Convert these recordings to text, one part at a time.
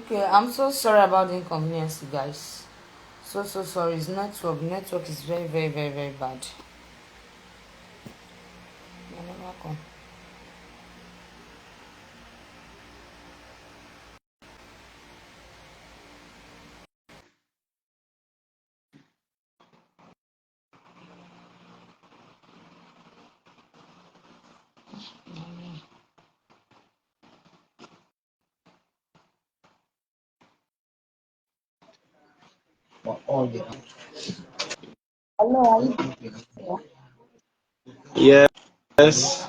Okay, I'm so sorry about the inconvenience, guys. So sorry. It's network. Network is very bad. You're never welcome. Hello, are you there? Yes,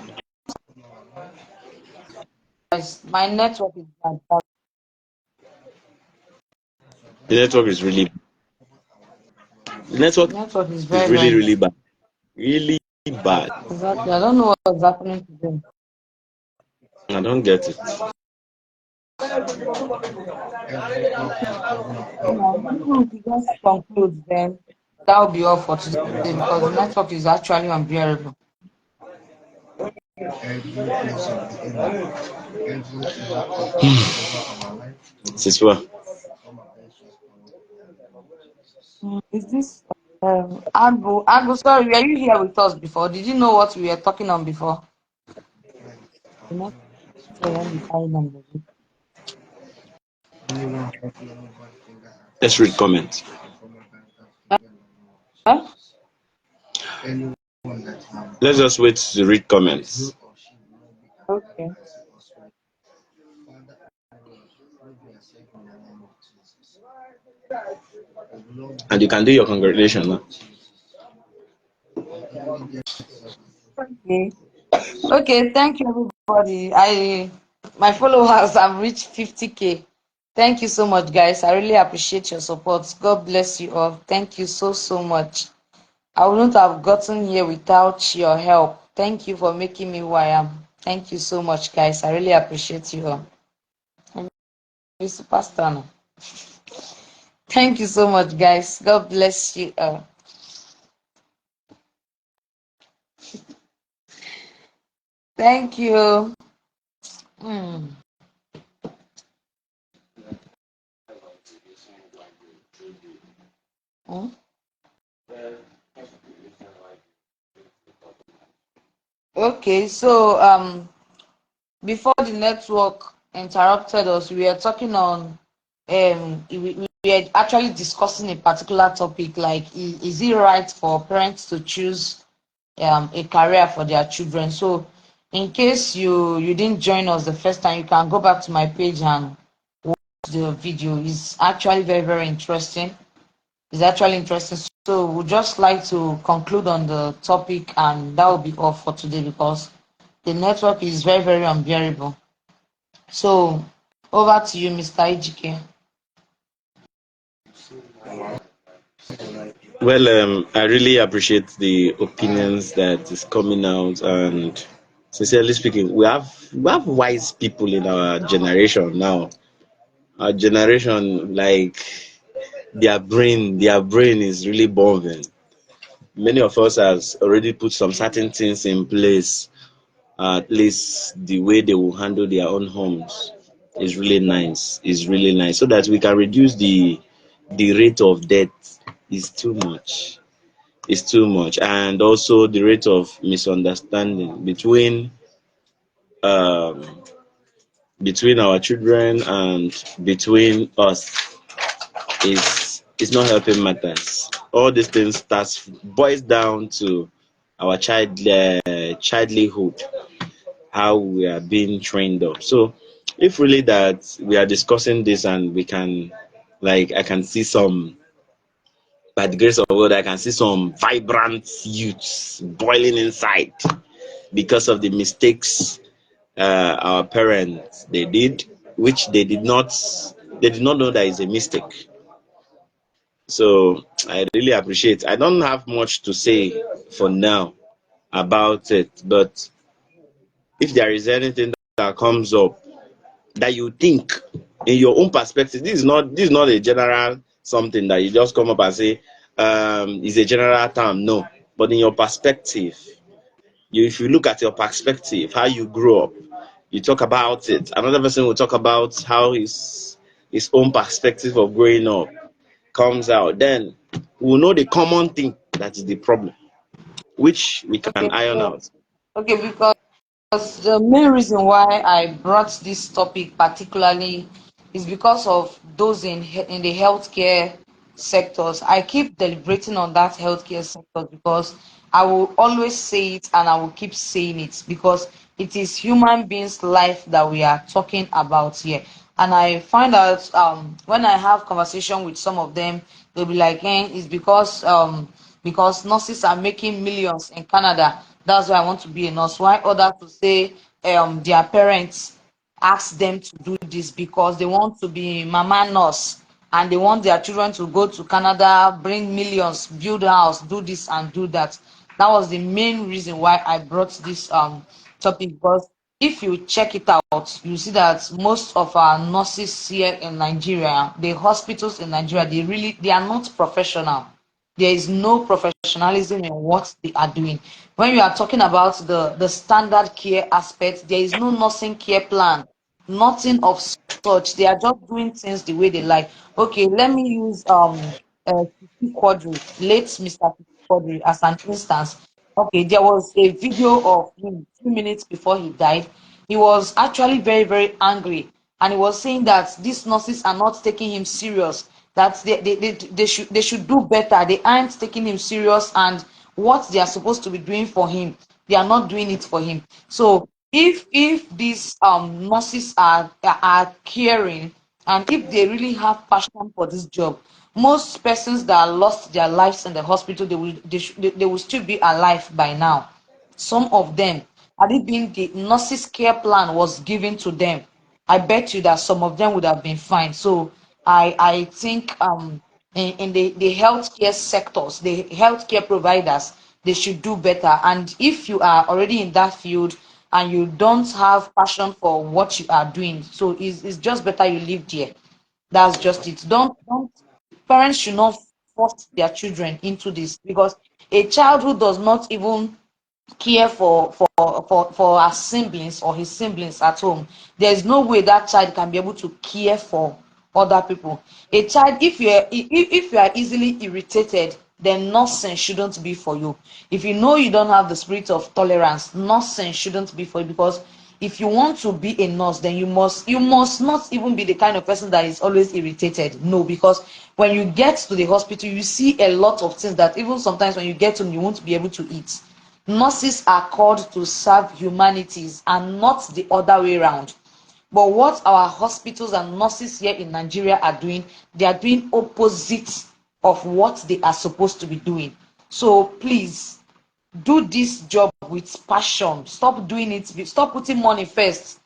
Guys, my network is bad. the network is really the network Network is is very really bad. Really bad. exactly. I don't know what's happening to them. I don't get it. If you just conclude, then that will be all for today because the network is actually unbearable. Since well, Is this Agbo, sorry, were you here with us before? Did you know what we were talking on before? The network won't be fine on the let's read comments. Huh? Let's just wait to read comments. Okay. And you can do your congratulations now. Okay. Okay, thank you everybody. My followers have reached 50K. Thank you so much, guys. I really appreciate your support. God bless you all. Thank you so much. I wouldn't have gotten here without your help. Thank you for making me who I am. Thank you so much, guys. I really appreciate you all. You're superstar now. Thank you so much, guys. God bless you all. Thank you. Hmm. Hmm. Okay, so before the network interrupted us, we were talking on we were actually discussing a particular topic like is it right for parents to choose a career for their children. So in case you didn't join us the first time, you can go back to my page and watch the video. It's actually very interesting. It's actually interesting. So we'd just like to conclude on the topic, and that will be all for today because the network is very unbearable. So over to you, Mr. Ejike. Well, I really appreciate the opinions that is coming out, and sincerely speaking, we have wise people in our generation now. Our generation, like their brain is really booming. Many of us has already put some certain things in place. At least the way they will handle their own homes is really nice. Is really nice, so that we can reduce the rate of death. Is too much. Is too much, and also the rate of misunderstanding um, between our children and between us is not helping matters. All these things starts boils down to our childhood, how we are being trained up. So if really that we are discussing this and we can, like, I can see some, by the grace of God, I can see some vibrant youths boiling inside because of the mistakes our parents they did, which they did not know that is a mistake. So I really appreciate. I don't have much to say for now about it, but if there is anything that comes up that you think in your own perspective, this is not a general something that you just come up and say is a general term. No, but in your perspective, if you look at your perspective, how you grew up, you talk about it. Another person will talk about how his own perspective of growing up comes out, then we'll know the common thing that is the problem, which we can Okay, iron so out. okay, because the main reason why I brought this topic particularly is because of those in the healthcare sectors. I keep deliberating on that healthcare sector because I will always say it and I will keep saying it because it is human beings' life that we are talking about here. And I find out when I have conversation with some of them, they'll be like, it's because nurses are making millions in Canada. That's why I want to be a nurse. Why others to say their parents ask them to do this because they want to be mama nurse and they want their children to go to Canada, bring millions, build a house, do this and do that. That was the main reason why I brought this topic because if you check it out, you see that most of our nurses here in Nigeria, the hospitals in Nigeria, they are not professional. There is no professionalism in what they are doing. When you are talking about the standard care aspect, there is no nursing care plan, nothing of such. They are just doing things the way they like. Okay, let me use Kiki Quadri, late Mr. Kiki Quadri, as an instance. Okay, there was a video of him 2 minutes before he died. He was actually very, very angry, and he was saying that these nurses are not taking him serious, that they should do better. They aren't taking him serious, and what they are supposed to be doing for him, they are not doing it for him. So if these nurses are caring, and if they really have passion for this job, most persons that lost their lives in the hospital, they will still be alive by now. Some of them, had it been the nurses care plan was given to them, I bet you that some of them would have been fine. So I think in the healthcare sectors, the healthcare providers, they should do better. And if you are already in that field and you don't have passion for what you are doing, so it's just better you live there. That's just it. Don't Parents should not force their children into this, because a child who does not even care for her siblings or his siblings at home, there's no way that child can be able to care for other people. A child, if you are easily irritated, then nothing shouldn't be for you. If you know you don't have the spirit of tolerance, nothing shouldn't be for you, because if you want to be a nurse, then you must not even be the kind of person that is always irritated. No, because when you get to the hospital, you see a lot of things that even sometimes when you get home, you won't be able to eat. Nurses are called to serve humanities and not the other way around. But what our hospitals and nurses here in Nigeria are doing, they are doing opposite of what they are supposed to be doing. So please do this job with passion. Stop doing it. Stop putting money first.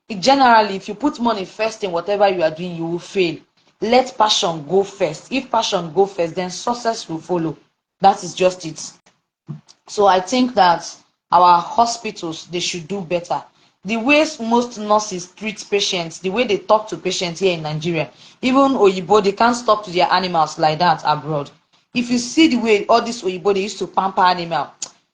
Generally, if you put money first in whatever you are doing, you will fail. Let passion go first. If passion go first, then success will follow. That is just it. So I think that our hospitals, they should do better. The ways most nurses treat patients, the way they talk to patients here in Nigeria, even Oyibo, they can't talk to their animals like that abroad. If you see the way all this Oyibo, they used to pamper animal,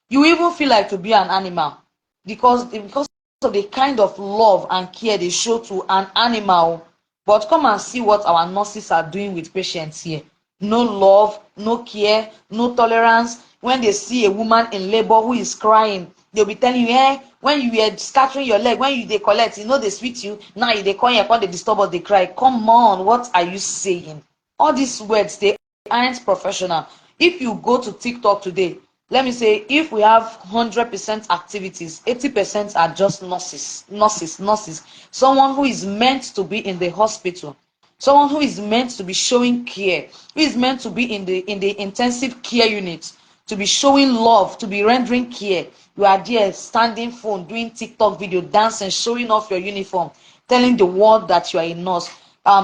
you even feel like to be an animal, because of the kind of love and care they show to an animal. But come and see what our nurses are doing with patients here. No love, no care, no tolerance. When they see a woman in labor who is crying, they'll be telling you, when you were scattering your leg, when you they collect, they sweet you. Now you they call you, they disturb us, they cry. Come on, what are you saying? All these words, they aren't professional. If you go to TikTok today, let me say, if we have 100% activities, 80% are just nurses. Someone who is meant to be in the hospital, someone who is meant to be showing care, who is meant to be in the intensive care unit, to be showing love, to be rendering care. You are there standing phone, doing TikTok video, dancing, showing off your uniform, telling the world that you are a nurse.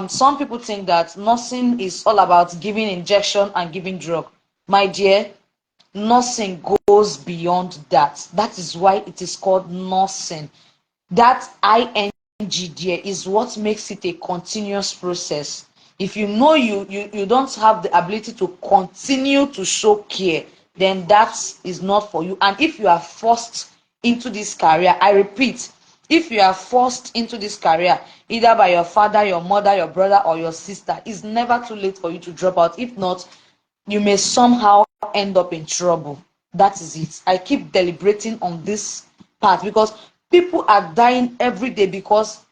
Some people think that nursing is all about giving injection and giving drug. My dear, nursing goes beyond that. That is why it is called nursing. That ing there is what makes it a continuous process. If you know you don't have the ability to continue to show care, then that is not for you. And if you are forced into this career, I repeat, If you are forced into this career, either by your father, your mother, your brother, or your sister, it's never too late for you to drop out. If not, you may somehow end up in trouble. That is it. I keep deliberating on this part because people are dying every day because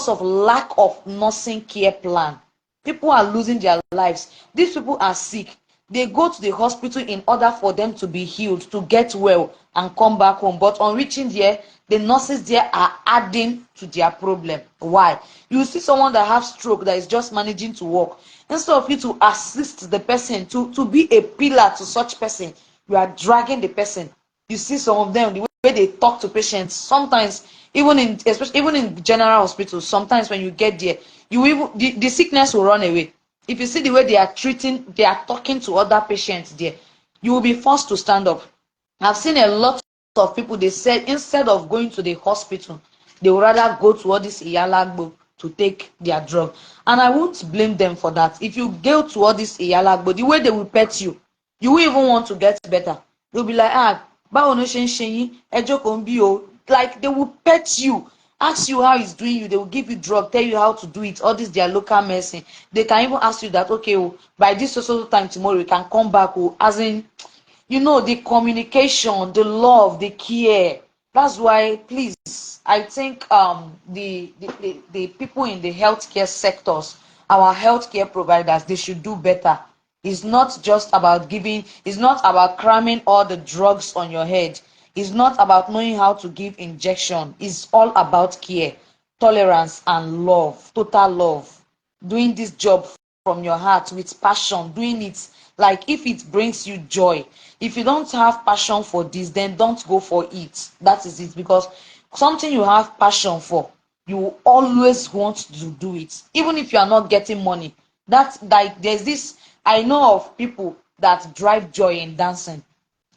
of lack of nursing care plan. People are losing their lives. These people are sick. They go to the hospital in order for them to be healed, to get well and come back home. But on reaching there, the nurses there are adding to their problem. Why? You see someone that has stroke that is just managing to walk. Instead of you to assist the person, to be a pillar to such person, you are dragging the person. You see some of them, the way they talk to patients, sometimes even in, especially even in general hospitals, sometimes when you get there, you even the sickness will run away. If you see the way they are talking to other patients there, you will be forced to stand up. I've seen a lot of people, they said instead of going to the hospital, they would rather go to all this iyalagbo to take their drug. And I won't blame them for that. If you go to all this iyalagbo, the way they will pet you, you will even want to get better. They'll be like, báwo ló ṣe ń ṣe yín, ẹ jókòó ń bí o. Like they will pet you, ask you how it's doing you, they will give you drug, tell you how to do it, all this their local medicine. They can even ask you that, okay, oh, by this social time tomorrow you can come back, oh, as in, you know, the communication, the love, the care. That's why, please, I think the people in the healthcare sectors, our healthcare providers, they should do better. It's not just about giving, it's not about cramming all the drugs on your head. It's not about knowing how to give injection. It's all about care, tolerance, and love, total love. Doing this job from your heart with passion, doing it like if it brings you joy. If you don't have passion for this, then don't go for it. That is it. Because something you have passion for, you will always want to do it, even if you are not getting money. That's like there's this, I know of people that drive joy in dancing,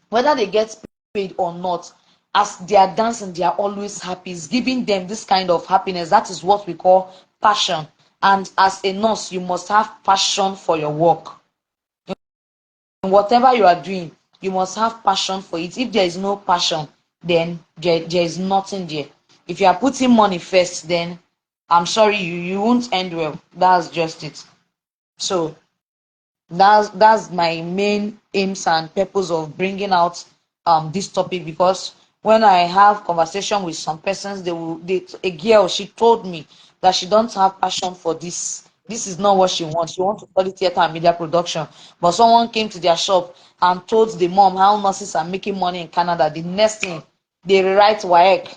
whether they get paid or not. As they are dancing, they are always happy. It's giving them this kind of happiness. That is what we call passion. And as a nurse, you must have passion for your work. In whatever you are doing, you must have passion for it. If there is no passion, then there is nothing there. If you are putting money first, then I'm sorry, you won't end well. That's just it. So that's my main aims and purpose of bringing out this topic, because when I have conversation with some persons, a girl, she told me that she don't have passion for this is not what she wants. She wants to study theater and media production, but someone came to their shop and told the mom how nurses are making money in Canada. The next thing, they rewrite WAEC.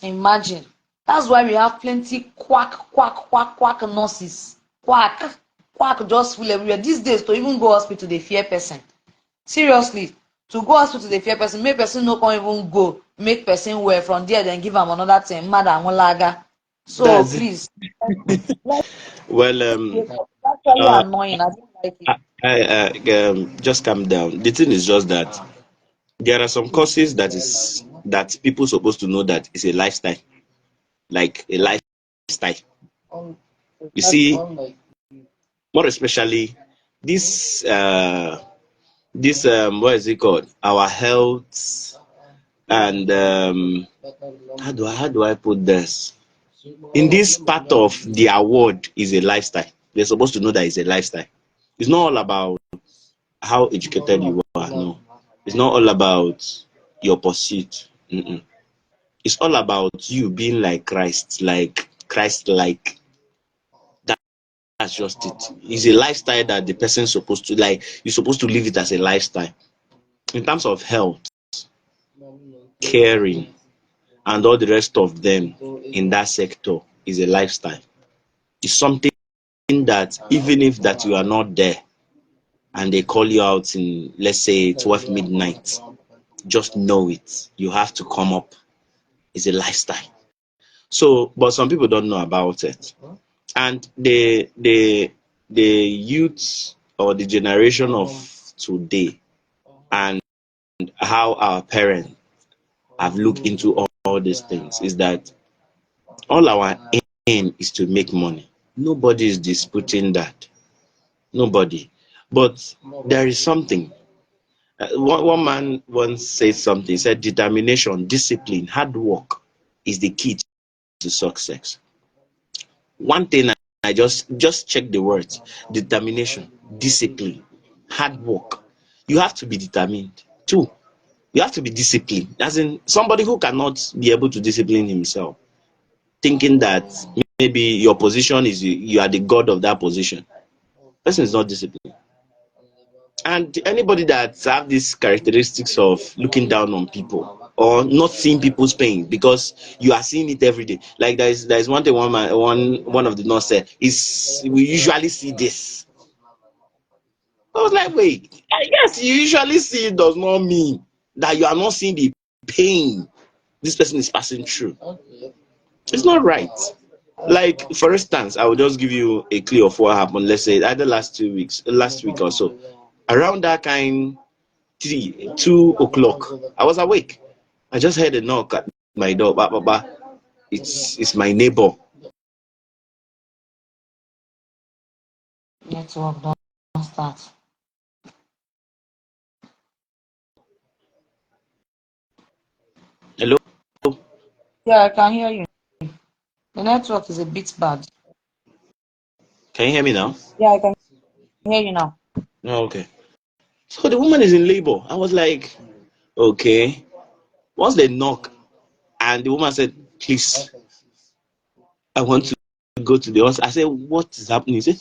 Imagine. That's why we have plenty quack nurses. Quack just full everywhere. These days, to even go hospital, they fear person. Seriously, to go hospital, they fear person. Make person no can even go. Make person well from there, then give them another thing. Madam laga. So That's it. please, let's Well, it's actually uh, annoying. I don't like it. just calm down. The thing is just that there are some courses that people supposed to know that is a lifestyle, like a lifestyle. You see, more especially this what is it called? Our health and how do I put this? In this part of the award is a lifestyle. They're supposed to know that it's a lifestyle. It's not all about how educated you are. No, it's not all about your pursuit. Mm-mm. It's all about you being like Christ, like Christ-like. That, that's just it. It's a lifestyle that the person's supposed to like. You're supposed to live it as a lifestyle. In terms of health, caring, and all the rest of them in that sector is a lifestyle. It's something that even if that you are not there and they call you out in, let's say, 12 midnight, just know it. You have to come up. It's a lifestyle. So, but some people don't know about it. And the youth or the generation of today and how our parents have looked into all these things is that all our aim is to make money. Nobody is disputing that. Nobody. But there is something. One man once said something. He said, determination, discipline, hard work is the key to success. One thing I just check the words: determination, discipline, hard work. You have to be determined. Two, you have to be disciplined. As in somebody who cannot be able to discipline himself, thinking that maybe your position is you are the god of that position. Person is not disciplined. And anybody that have these characteristics of looking down on people or not seeing people's pain because you are seeing it every day. Like there is one thing one of the nurse said is we usually see this. I was like, wait, I guess you usually see it does not mean that you are not seeing the pain this person is passing through. It's not right. Like for instance, I will just give you a clue of what happened. Let's say either last week or so, around that kind 2 o'clock, I was awake. I just heard a knock at my door. Bah, bah, bah. It's my neighbor. Network don't start. Hello, Yeah, I can hear you. The network is a bit bad. can you hear me now? Yeah, I can hear you now. Oh, okay. So the woman is in labor. I was like, okay. Once they knock, and the woman said, please, I want to go to the hospital. I said, what is happening? He said,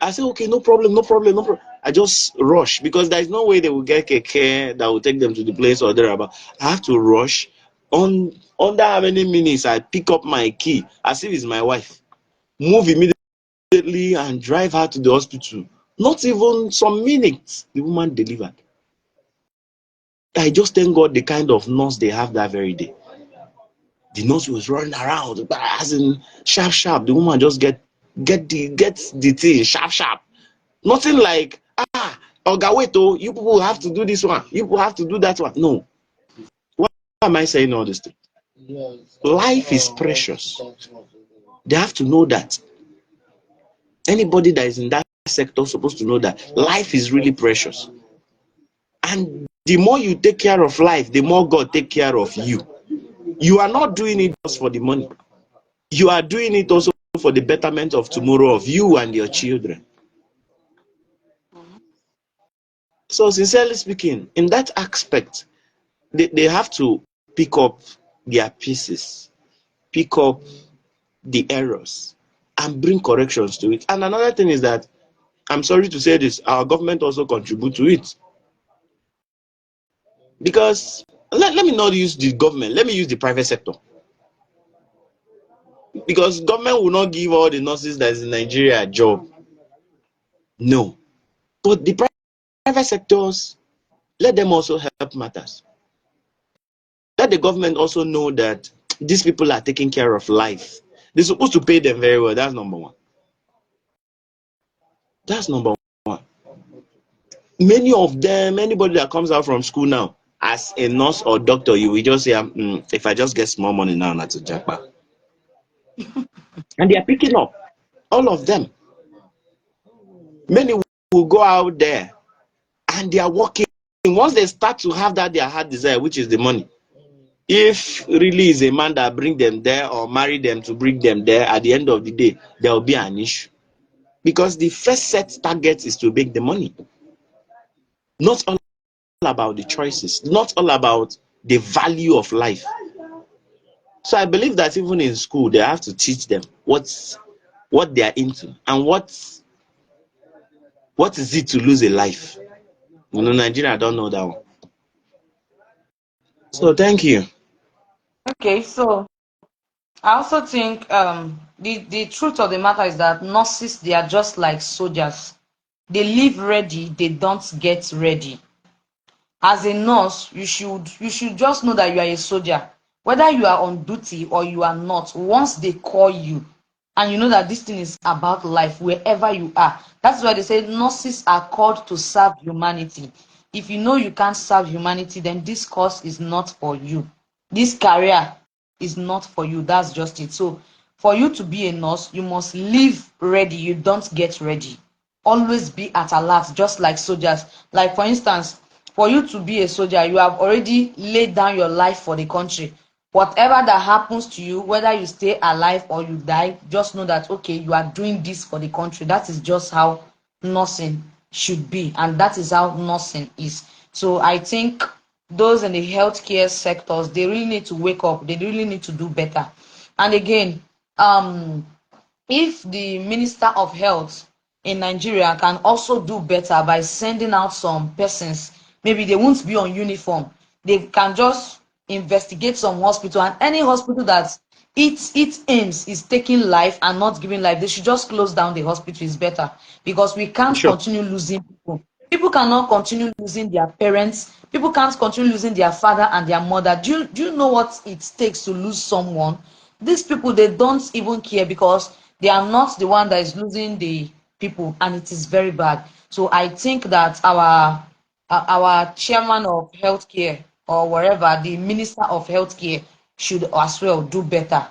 I said, okay, no problem, no problem, no problem. I just rush because there is no way they will get a care that will take them to the place or thereabout. I have to rush. Under how many minutes I pick up my key as if it's my wife, move immediately and drive her to the hospital. Not even some minutes, the woman delivered. I just thank God the kind of nurse they have that very day. The nurse was running around, as in sharp, sharp. The woman just get the thing sharp, sharp. Nothing like oga wait oh, you people have to do this one, you people have to do that one. No. Why am I saying all this thing? Life is precious. They have to know that. Anybody that is in that sector is supposed to know that life is really precious. And the more you take care of life, the more God take care of you. You are not doing it just for the money. You are doing it also for the betterment of tomorrow of you and your children. So sincerely speaking, in that aspect, they have to pick up their pieces, pick up the errors, and bring corrections to it. And another thing is that, I'm sorry to say this, our government also contribute to it. Because let me not use the government, let me use the private sector. Because government will not give all the nurses that is in Nigeria a job. No. But the private sectors, let them also help matters. Let the government also know that these people are taking care of life. They're supposed to pay them very well. That's number one. That's number one. Many of them, anybody that comes out from school now, as a nurse or doctor, you will just say, if I just get small money now, not to jackpot. And they are picking up. All of them. Many will go out there and they are working. Once they start to have that their heart desire, which is the money, if really is a man that bring them there or marry them to bring them there, at the end of the day, there will be an issue. Because the first set target is to make the money. Not all about the choices, not all about the value of life. So I believe that even in school, they have to teach them what they are into and what is it to lose a life. Nigeria, I don't know that one. So thank you. Okay, so I also think the truth of the matter is that nurses, they are just like soldiers. They live ready, they don't get ready. As a nurse, you should just know that you are a soldier. Whether you are on duty or you are not, once they call you and you know that this thing is about life wherever you are. That's why they say nurses are called to serve humanity. If you know you can't serve humanity, then this course is not for you. This career is not for you. That's just it. So for you to be a nurse, you must live ready. You don't get ready. Always be at alert, just like soldiers. Like for instance, for you to be a soldier, you have already laid down your life for the country. Whatever that happens to you, whether you stay alive or you die, just know that okay, you are doing this for the country. That is just how nursing should be, and that is how nursing is. So I think those in the healthcare sectors, they really need to wake up, they really need to do better. And again, um if the Minister of Health in Nigeria can also do better by sending out some persons, maybe they won't be on uniform, they can just investigate some hospital, and any hospital that its aims is taking life and not giving life, they should just close down the hospital. Is better, because we can't Sure. continue losing people. People cannot continue losing their parents. People can't continue losing their father and their mother. Do you know what it takes to lose someone? These people, they don't even care, because they are not the one that is losing the people, and it is very bad. So I think that our chairman of healthcare, or wherever, the minister of healthcare, should as well do better.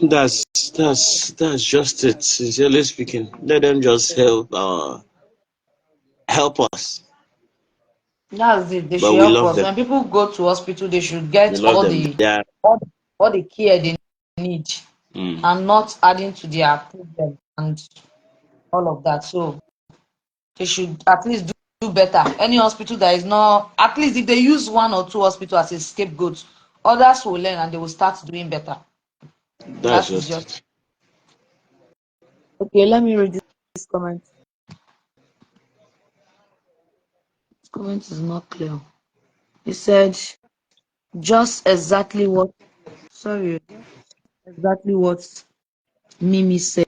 That's that's just it. Sincerely speaking, let them just help us. That's it. They But should we help love us. them. When people go to hospital, they should We get love them. They are. all the care they need, Mm. and not adding to their problem and all of that. So they should at least do better. Any hospital that is not, at least if they use one or two hospitals as a scapegoat, others will learn and they will start doing better. That's That is just just it. okay. Let me read this comment. This comment is not clear. He said just exactly what, sorry, exactly what Mimi said.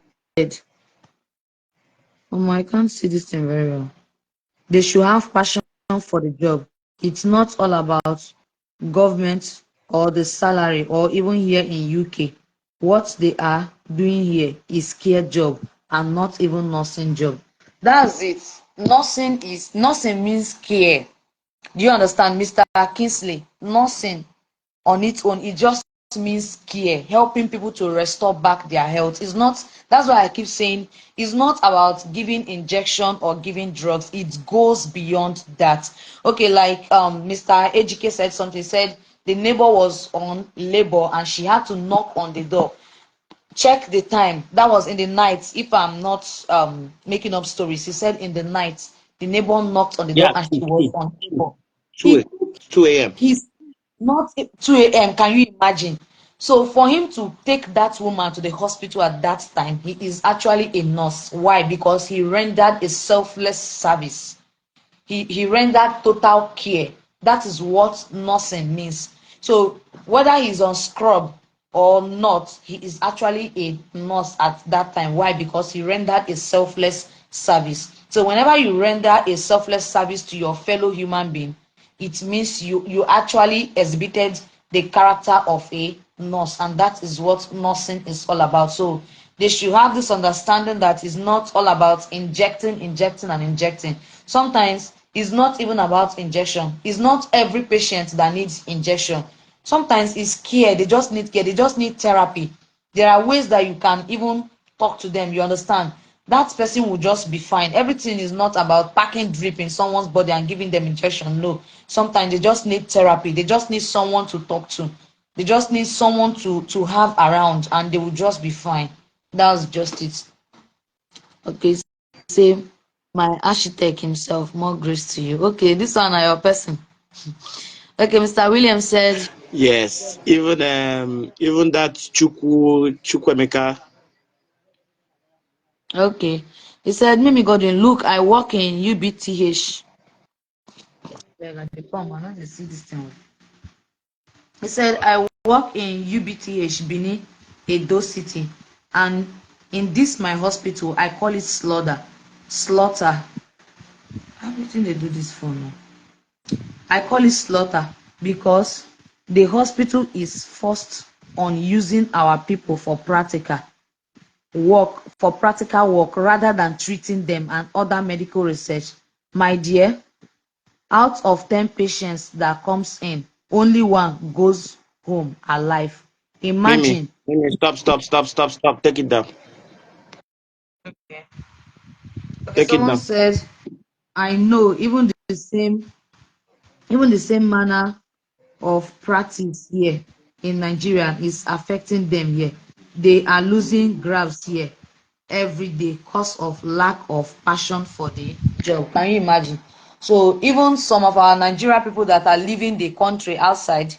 I can't see this thing very well. They should have passion for the job. It's not all about government or the salary, or even here in UK. What they are doing here is care job and not even nursing job. That's it. Nursing means care. Do you understand, Mr. Kingsley? Nursing on its own, it just means care, helping people to restore back their health. It's not, that's why I keep saying it's not about giving injection or giving drugs. It goes beyond that. Okay, like Mr. Ejike said something, said the neighbor was on labor and she had to knock on the door. Check the time. That was in the night. If I'm not making up stories, he said in the night the neighbor knocked on the door Yeah, and two, she was two, on two, labor. two, He a- took 2 a.m. his, not 2 a.m. Can you imagine? So for him to take that woman to the hospital at that time, he is actually a nurse. Why? Because he rendered a selfless service. He rendered total care. That is what nursing means. So whether he's on scrub or not, he is actually a nurse at that time. Why? Because he rendered a selfless service. So whenever you render a selfless service to your fellow human being, it means you actually exhibited the character of a nurse, and that is what nursing is all about. So they should have this understanding that it's not all about injecting and injecting. Sometimes it's not even about injection. It's not every patient that needs injection. Sometimes it's care. They just need care. They just need therapy. There are ways that you can even talk to them. You understand? That person will just be fine. Everything is not about packing drip in someone's body and giving them injection. No. Sometimes they just need therapy. They just need someone to talk to. They just need someone to have around, and they will just be fine. That's just it. Okay, say my architect himself, more grace to you. Okay, this one are your person. Okay, Mr. Williams said, Yes, even that Chukwemeka. okay. He said, Mimi Godwin, look, I work in UBTH. Like, I dey come, I don't see this thing. He said, I work in UBTH, Bini, Edo City. And in this, my hospital, I call it slaughter. Slaughter. How do you think they do this for now? I call it slaughter because the hospital is forced on using our people for practical work rather than treating them and other medical research. My dear, out of 10 patients that comes in, only one goes home alive. Mimi, Imagine. Mimi, stop. Take it down. Okay, Take it Someone down. said, I know even the same manner of practice here in Nigeria is affecting them here. They are losing graphs here every day because of lack of passion for the job. Can you imagine? So even some of our Nigeria people that are leaving the country outside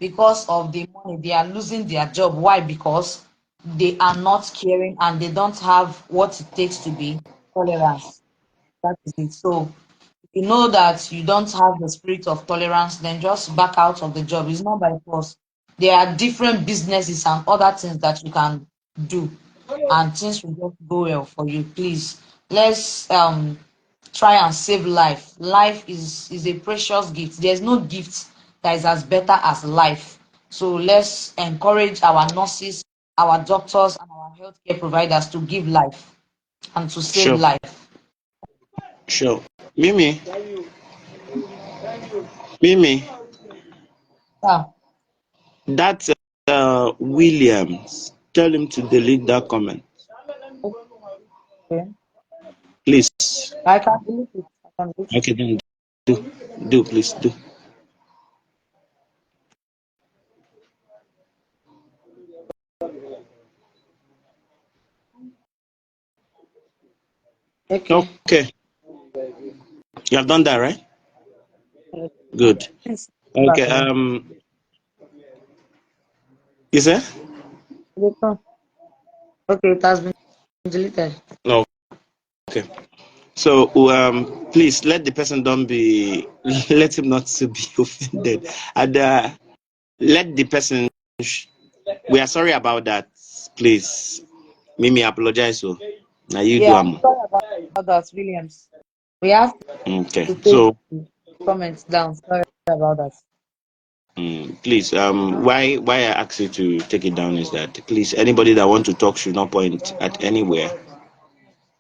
because of the money, they are losing their job. Why? Because they are not caring and they don't have what it takes to be tolerance. That is it. So if you know that you don't have the spirit of tolerance, then just back out of the job. It's not by force. There are different businesses and other things that you can do, and things will just go well for you. Please, let's try and save life. Life is a precious gift. There's no gift that is as better as life. So let's encourage our nurses, our doctors, and our healthcare providers to give life and to save Sure, life. sure. Mimi, Mimi, Yeah. that's Williams. Tell him to delete that comment, Okay. please. I can believe it. I can believe it. Okay, then do, please, do. Okay. Okay, you have done that, right? Good. Please come back Okay, again. you said? Later. Okay, it has been deleted. No. Okay. So, please let the person don't be, let him not to be offended. And let the person, we are sorry about that. Please, Mimi, apologize. So, now you do. Yeah, I'm sorry about that, Williams. We have Okay. to take So, the comments down. Sorry about that. please, why I ask you to take it down is that please, anybody that want to talk should not point at anywhere.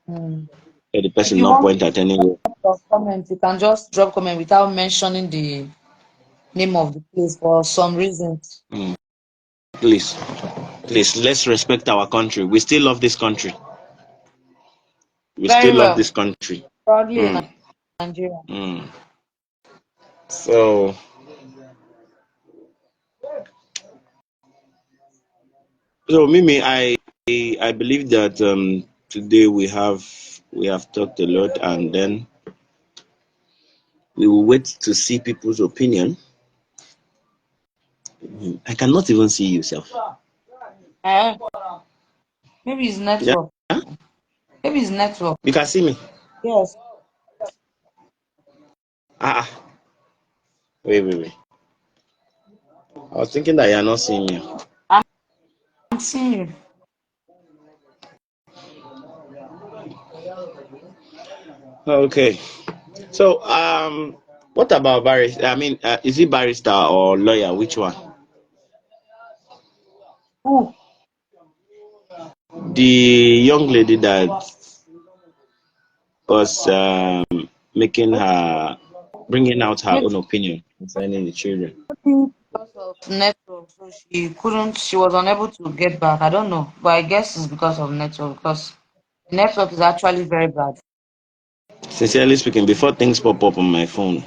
Hmm. Let the If person you not want point at anywhere. to drop comment, you can just drop comment without mentioning the name of the place for some reasons. Mm, please, please, let's respect our country. We still love this country. We Very still love well. this country. Proudly a Mm, Nigerian. mm. So, Mimi, I believe that today we have talked a lot, and then we will wait to see people's opinion. I cannot even see yourself. Eh, maybe it's Yeah, network. Maybe it's network. you can see me. Yes, Ah, wait. I was thinking that you are not seeing me. I'm seeing you. Okay. So, what about barrister? I mean, is it barrister or lawyer? Which one? Ooh, The young lady that was making her, bringing out her maybe own opinion concerning the children. because of network, so she was unable to get back. I don't know, but I guess it's because of network because the network is actually very bad. Sincerely speaking, before things pop up on my phone,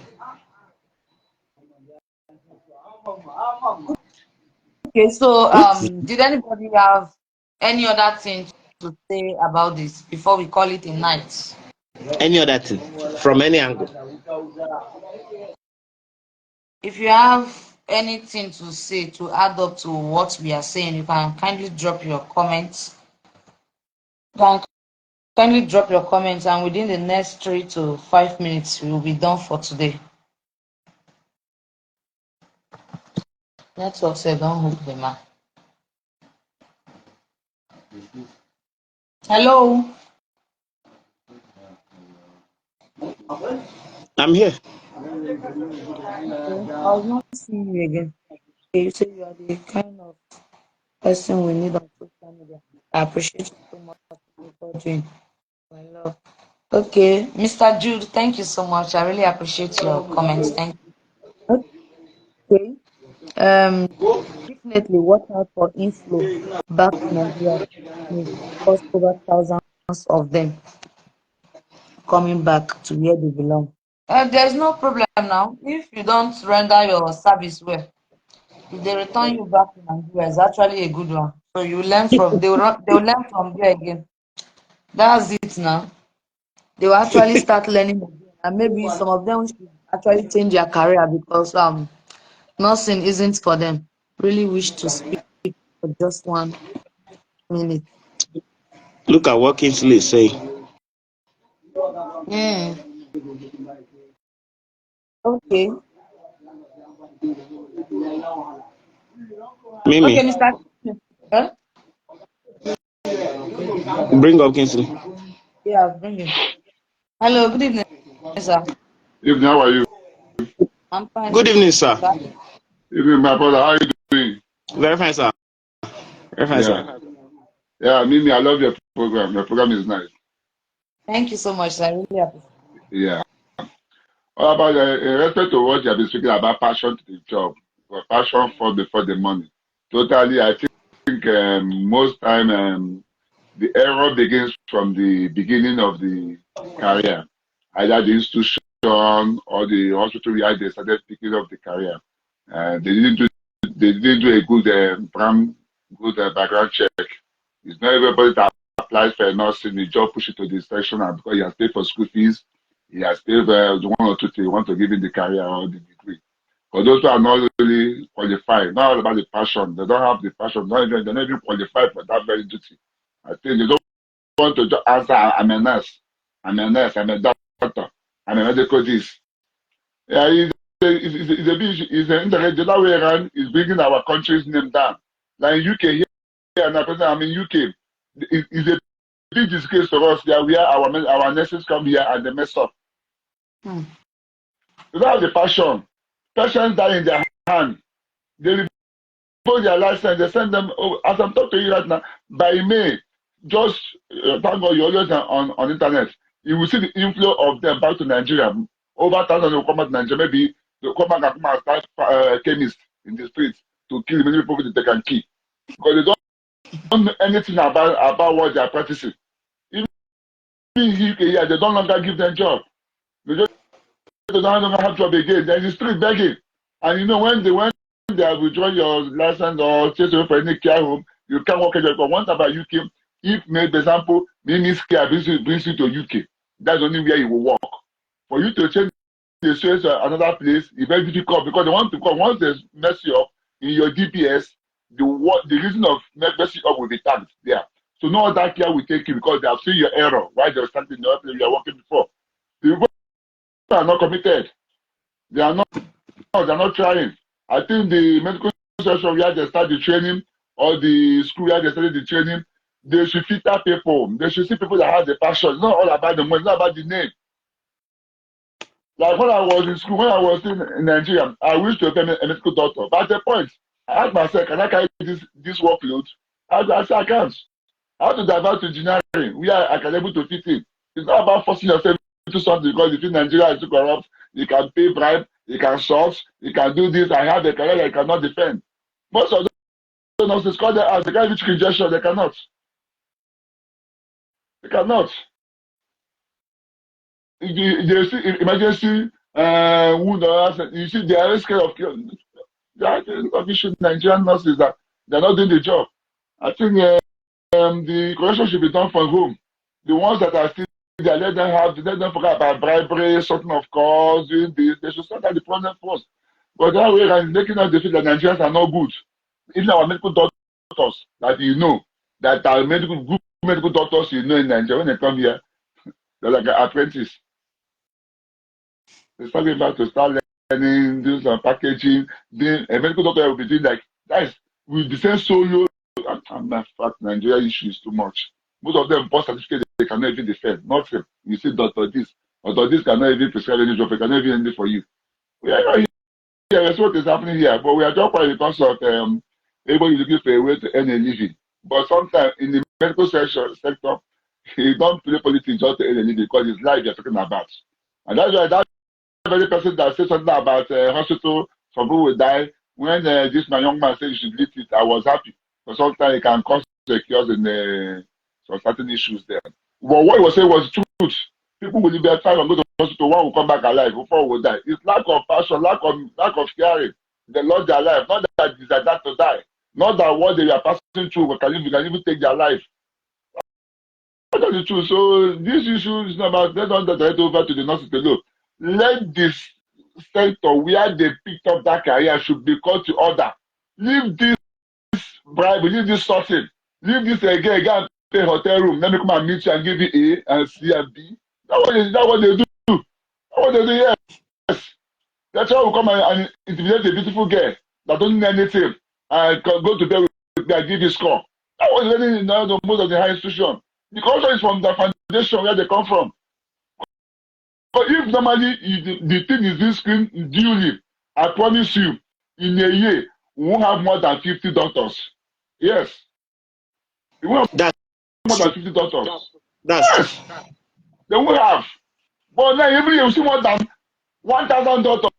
Okay, so what is did anybody have any other thing to say about this before we call it a night? any other thing from any angle? If you have anything to say to add up to what we are saying, you can kindly drop your comments. You can kindly drop your comments, and within the next 3 to 5 minutes, we will be done for today. Network said, don't hook the man. Hello. I'm here. Okay. I was not seeing you again. Okay, you say you are the kind of person we need on social media. I appreciate you so much for doing. My love. Okay, Mr. Jude, thank you so much. I really appreciate your comments. Thank you. Okay. Um, definitely watch out for inflow back to Nigeria. May cause over thousands of them. coming back to where they belong. There's no problem now. If you don't render your service well, if they return you back to Nigeria, it's actually a good one. So you learn from they will learn from there again. That's it now. They will actually start learning again, and maybe some of them should actually change their career because nursing isn't for them. Really wish to speak for just 1 minute. Look at what Kingsley is saying. Yeah. Okay. Mimi, Okay, Mr. Huh? bring up Kingsley. Yeah, bring him. Hello, good evening, sir. Evening, how are you? I'm fine. Good evening, sir. Sir. Evening, my brother, how are you doing? Very fine, sir. Very fine, Yeah. sir. Yeah, Mimi, I love your program. Your program is nice. Thank you so much, sir. I really appreciate Yeah. What about in respect to what you have been speaking about passion to the job, or passion for before the money? Totally, I think most time the error begins from the beginning of the career, either the institution or the hospital where they started picking up the career. They didn't do a good background check. It's not everybody that applies for a nursing, the job push it to the section, and because he has paid for school fees, he has paid one or two things, want to give him the career or the degree. For those who are not really qualified, not all about the passion, they don't have the passion, they're not even qualified for that very duty. I think they don't want to just answer, I'm a nurse, I'm a doctor, I'm a medical this. Yeah, it's a bit, it's the other way around is bringing our country's name down. Like in UK here, and I'm in UK. It's a big disgrace to us that where our nurses come here and they mess up. you. They don't have the passion. Patients die in their hand. They revoke their license. They send them. Oh, as I'm talking to you right now, by May, just thank God you're always on internet. You will see the inflow of them back to Nigeria. Over 1,000 will come back to Nigeria. Maybe they'll come back and come and start chemists in the streets to kill many people that they can kill because they don't know anything about what they are practicing. Even in UK, yeah, they don't longer give them job. They don't longer have job again. They're in the street begging. And you know, when they have withdrawn your license or take away for any care home, you can't work again. But once about UK, if made for example, Mimi's care brings you to UK, that's only where you will work. For you to change the space to another place, it's very difficult because they want to come. Once they mess you up in your DPS, the reason of messing up will be tagged there. So no other care will take you because they have seen your error while they're starting the place you are working before. The people are not committed. They are not. They're not trying. I think the medical section where they start the training or the school where they started the training, they should filter people. They should see people that have the passion. It's not all about the money. It's not about the name. Like when I was in school, when I was in Nigeria, I wished to become a medical doctor. But at the point, I asked myself, can I carry this workload? I said, I can't. I have to divert to engineering where I can able to fit in. It's not about forcing yourself into something because if in Nigeria is too corrupt, you can pay bribe, you can short, you can do this. I have a career that I cannot defend. Most of those nurses call their ass, they can't reach injection, they cannot. They cannot. They see emergency wound or accident, you see they are scared of killing. That is of issue. Nigerian nurses that they're not doing the job. I think the correction should be done from home. The ones that are still there, let them forget about bribery, sorting of calls, doing this. They should start at the problem first. But that way, and making us feel that Nigerians are not good. Even our medical doctors that you know, that are good medical doctors you know in Nigeria, when they come here, they're like an apprentice. They start about to start learning, do some packaging. Then a medical doctor will be doing like, guys, with the same solo. And in fact, Nigeria issue is too much. Most of them post certificate they cannot even defend. Nothing. You see, doctor this cannot even prescribe any drug. They cannot even end it for you. We are not here. That's what is happening here. But we are just quite because of everybody looking for a way to earn a living. But sometimes in the medical sector, you don't play politics just to earn a living because it's life you're talking about. And that's why that very person that said something about hospital, some people will die. When my young man said you should delete it, I was happy. But sometimes it can cause chaos in some certain issues there. But what he was saying was truth. People will leave their time and go to hospital. One will come back alive, before will die. It's lack of passion, lack of caring. They lost their life. Not that they desire to die. Not that what they are passing through can even take their life. That's the truth. So this issue is not about, let's not direct over to the nurses alone. Let this sector where they picked up that career should be called to order. Leave this bribe, leave this sorting, leave this again and pay hotel room. Let me come and meet you and give you A and C and B. That's what they do. That's what they do, yes. That's why we come and intimidate a beautiful girl that don't need anything and can go to bed with me and give you score. That was really in the most of the high institution. The culture is from the foundation where they come from. But if normally the thing is being screened duly, I promise you, in a year, we won't have more than 50 doctors. Yes. We won't have more than 50 doctors. Yes. They will have. But now every year we see more than 1,000 doctors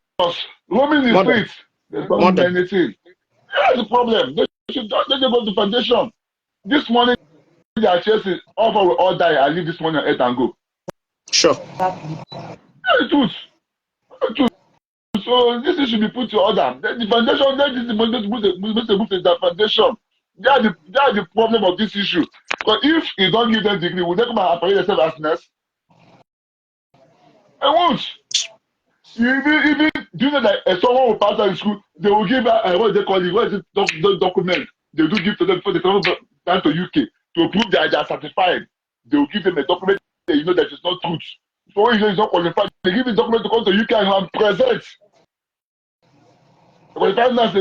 roaming the streets. They don't do anything. That's the problem. They should just let them go to foundation. This morning, they are chasing, all will all die. I leave this money on earth and go. Sure. That's the truth. So this should be put to order. The foundation, that is the foundation. They are the problem of this issue. Because if you don't give them degree, will they come and operate themselves as nurse? I won't. Even do you know that someone will pass out in school, they will give what they call it, what is it, document they do give to them before they travel down to UK to prove that they are certified. They will give them a document that you know that it's not truth. So when you know it's not qualified, they give the document to come to UK and present. But that's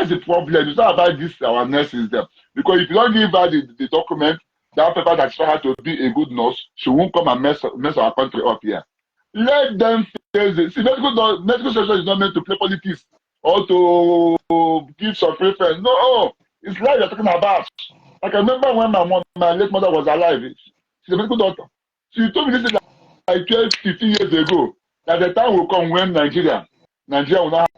the problem. It's not about this our nurses there. Because if you don't give her the document, that paper that she had to be a good nurse, she won't come and mess our country up here. Let them face it. See, medical session is not meant to play politics or to give some preference. No, it's life you're talking about. I can remember when my late mother was alive. She's a medical doctor. She told me this is like 12, 15 years ago, that the time will come when Nigeria will not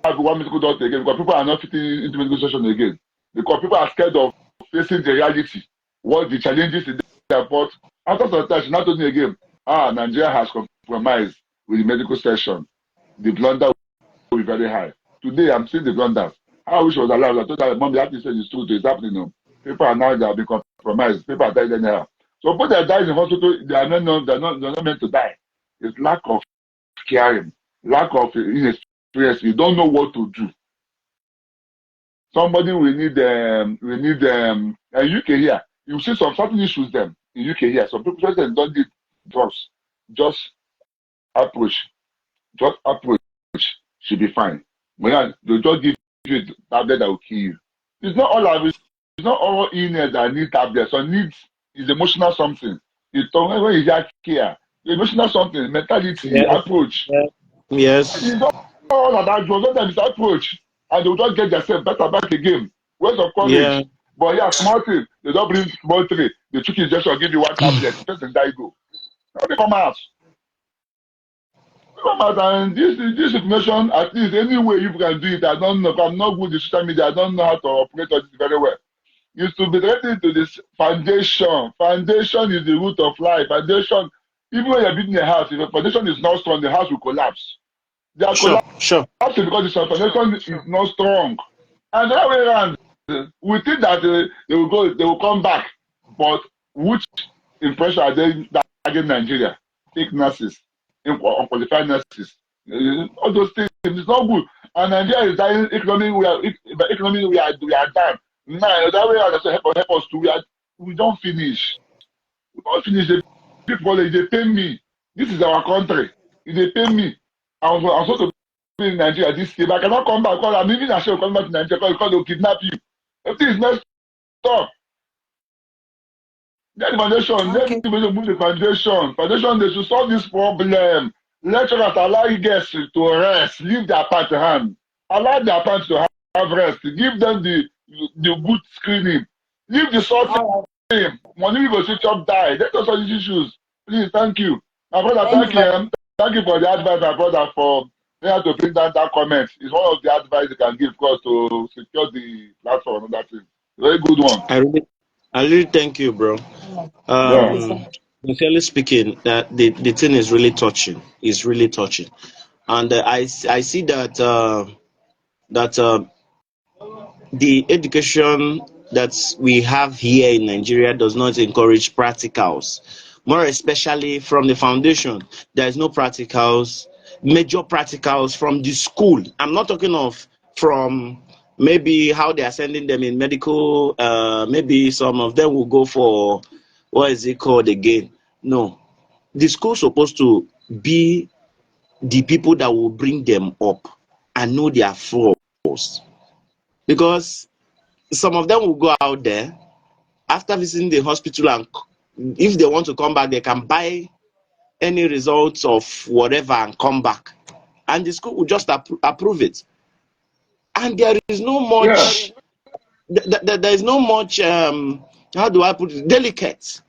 have one medical doctor again because people are not fitting into medical session again. Because people are scared of facing the reality, what the challenges in the airport. After some time, she not told me again, Nigeria has compromised with the medical session. The blunder will be very high. Today, I'm seeing the blunders. I wish I was alive. I told her, Mom, you have to say it's true. It's happening now. People are now, they have been compromised. People are dying anyhow. So people that die in the hospital, they're not meant to die. It's lack of caring, lack of inexperience. You don't know what to do. Somebody we need UK here. You see some certain issues them in UK here. Some people just don't need drugs. Just approach should be fine. When they just give you a tablet that will kill you. It's not all illness that need tablets. So needs is emotional something. It's when you get care, emotional something, mentality, approach. Yes. It's not all about drugs. Sometimes it's approach, and they'll just get themselves better back again. Words of courage. Yeah. But yeah, small thing. They don't bring small thing. The trick is just to give you one tablet. The person die go. They come out. And this information, at least any way you can do it, I don't know. I'm not good with social media. I don't know how to operate on this very well. You should be related to this foundation. Foundation is the root of life. Foundation, even when you're building a house, if the foundation is not strong, the house will collapse. They are collapsing because the foundation is not strong. And the other way around, we think that they will come back. But which impression are they targeting Nigeria? Take nurses. Unqualified nurses, all those things. It's not good. And Nigeria is dying. Economy, we are done. Now that way, help us to. We don't finish. We don't finish. The people they pay me. This is our country. They pay me. I'm supposed to be in Nigeria this year. But I cannot come back because I'm even ashamed to come back to Nigeria because they'll kidnap you. Everything is messed up. Let the foundation, let the move the foundation. Foundation, they should solve this problem. Lecturers allow you guys to rest, leave their part to hand. Allow their parents to have rest. Give them the good screening. Leave the sort thing. Money we go switch up die. Let us all these issues. Please, thank you. My brother, thank you. Thank you for the advice, my brother, for being able to bring down that comment. It's one of the advice you can give us to secure the platform and that thing. Very good one. I really thank you, bro. Sincerely speaking, the thing is really touching. It's really touching, and I see that that the education that we have here in Nigeria does not encourage practicals, more especially from the foundation. There is no practicals, major practicals from the school. I'm not talking of from maybe how they are sending them in medical. Maybe some of them will go for what is it called again? No, the school supposed to be the people that will bring them up and know their flaws, because some of them will go out there after visiting the hospital, and if they want to come back, they can buy any results of whatever and come back, and the school will just approve it. And there is no Yeah, much there is no much how do I put it, delicate,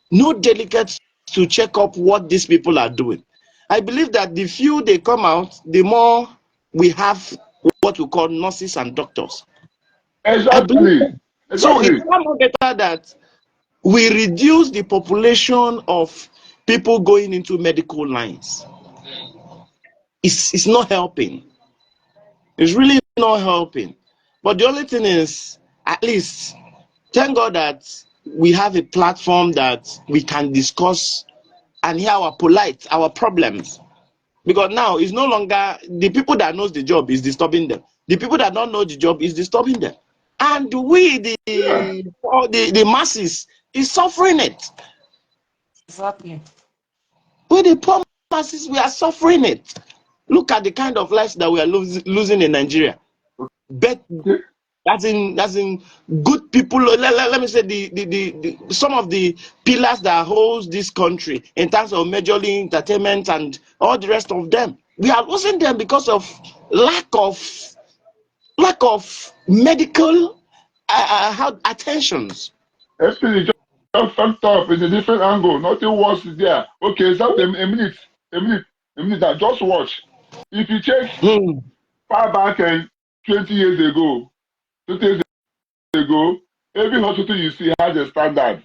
no delicate to check up what these people are doing. I believe that the few they come out, the more we have what we call nurses and doctors. I believe exactly, that. So it's exactly. far more better that we reduce the population of people going into medical lines. It's not helping. It's really not helping. But the only thing is, at least, thank God that we have a platform that we can discuss and hear our problems. Because now it's no longer the people that knows the job is disturbing them. The people that don't know the job is disturbing them. And we, Yeah, the masses, is suffering it. Exactly. We, the poor masses, we are suffering it. Look at the kind of lives that we are losing in Nigeria. But okay. that's in good people. Let me say some of the pillars that holds this country in terms of majorly entertainment and all the rest of them. We are losing them because of lack of medical attentions. Everything is just fucked up in a different angle. Nothing worse is there. Okay, stop a minute, a minute. Now, just watch. If you check Hmm. far back 20 years ago, 20 years ago, every hospital you see has a Sure, standard